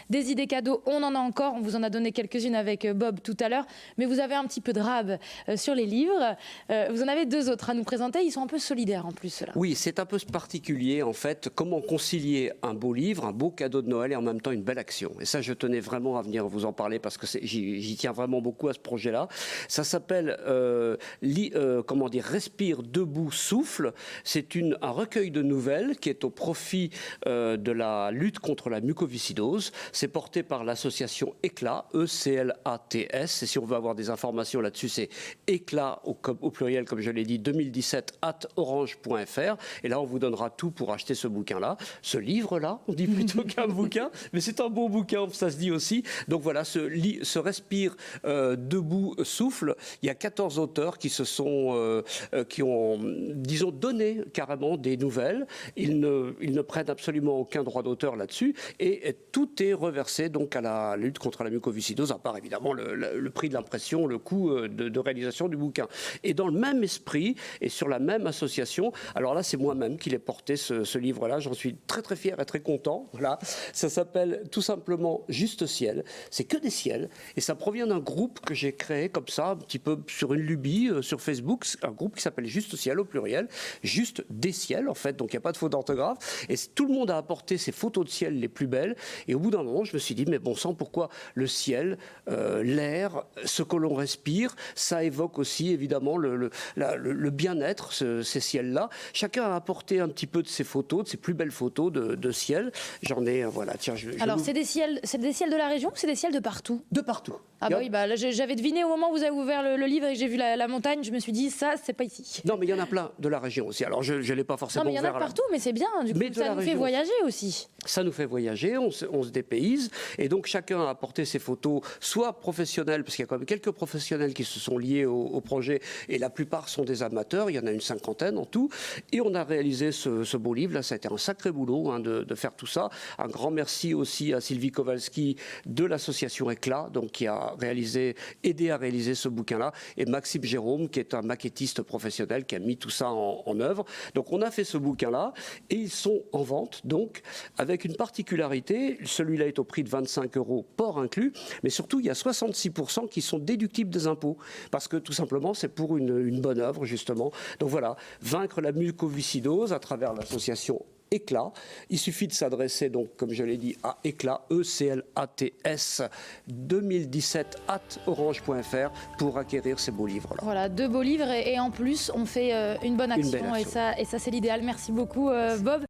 des idées cadeaux, on en a encore. On vous en a donné quelques-unes avec Bob tout à l'heure. Mais vous avez un petit peu de rab sur les livres. Vous en avez 2 autres à nous présenter. Ils sont un peu solidaires en plus, ceux-là. Oui, c'est un peu particulier en fait. Comment concilier un beau livre, un beau cadeau de Noël et en même temps une belle action. Et ça, je tenais vraiment à venir vous en parler parce que j'y tiens vraiment beaucoup à ce projet-là. Ça s'appelle comment dire, Respire, debout, souffle. C'est un recueil de nouvelles qui est au profit de la lutte contre la mucoviscidose. C'est porté par l'association ECLAT, E-C-L-A-T-S. Et si on veut avoir des informations là-dessus, c'est ECLAT au pluriel, comme je l'ai dit, 2017@orange.fr. Et là, on vous donnera tout pour acheter ce bouquin-là. Ce livre-là, on dit plutôt qu'un bouquin, mais c'est un bon bouquin, ça se dit aussi. Donc voilà, ce Respire, debout, souffle. Il y a 14 auteurs qui qui ont, disons, donné carrément des nouvelles. Ils ne prennent absolument aucun droit d'auteur là-dessus et tout est reversé donc à la lutte contre la mucoviscidose, à part évidemment le prix de l'impression, le coût de réalisation du bouquin. Et dans le même esprit et sur la même association, alors là c'est moi-même qui l'ai porté ce livre-là, j'en suis très très fier et très content. Voilà. Ça s'appelle tout simplement Juste Ciel, c'est que des ciels et ça provient d'un groupe que j'ai créé comme ça, un petit peu sur une lubie sur Facebook, un groupe qui s'appelle Juste Ciel au pluriel, juste des ciels en fait, donc il n'y a pas de faute d'orthographe et tout le monde a apporté ses photos de ciel les plus belles et au bout d'un moment je me suis dit mais bon sang, pourquoi le ciel, l'air, ce que l'on respire, ça évoque aussi évidemment le bien-être, ces ciels-là. Chacun a apporté un petit peu de ses photos, de ses plus belles photos de ciel. J'en ai, voilà, tiens, Alors c'est des ciels de la région ou c'est des ciels de partout? De partout. Ah bah oui, bah, j'avais deviné au moment où vous avez ouvert le livre et que j'ai vu la montagne, je me suis dit ça, c'est pas ici. Non, mais il y en a plein de la région aussi. Alors je l'ai pas forcément ouvert. Non, mais il y en a partout, mais c'est bien. Du coup, ça nous fait voyager aussi. Ça nous fait voyager, on se dépayse. Et donc chacun a apporté ses photos, soit professionnelles, parce qu'il y a quand même quelques professionnels qui se sont liés au projet, et la plupart sont des amateurs, il y en a une 50aine en tout. Et on a réalisé ce beau livre. Là, ça a été un sacré boulot de faire tout ça. Un grand merci aussi à Sylvie Kowalski de l'association ECLAT, donc qui a aidé à réaliser ce bouquin-là, et Maxime Jérôme, qui est un maquettiste professionnel, qui a mis tout ça en œuvre. Donc on a fait ce bouquin-là, et ils sont en vente, donc, avec une particularité, celui-là est au prix de 25 €, port inclus, mais surtout, il y a 66% qui sont déductibles des impôts, parce que tout simplement, c'est pour une bonne œuvre, justement. Donc voilà, vaincre la mucoviscidose à travers l'association ECLAT. Il suffit de s'adresser, donc, comme je l'ai dit, à ECLAT, E-C-L-A-T-S, 2017@orange.fr pour acquérir ces beaux livres-là. Voilà, 2 beaux livres et en plus, on fait une bonne action, et ça c'est l'idéal. Merci beaucoup, Bob.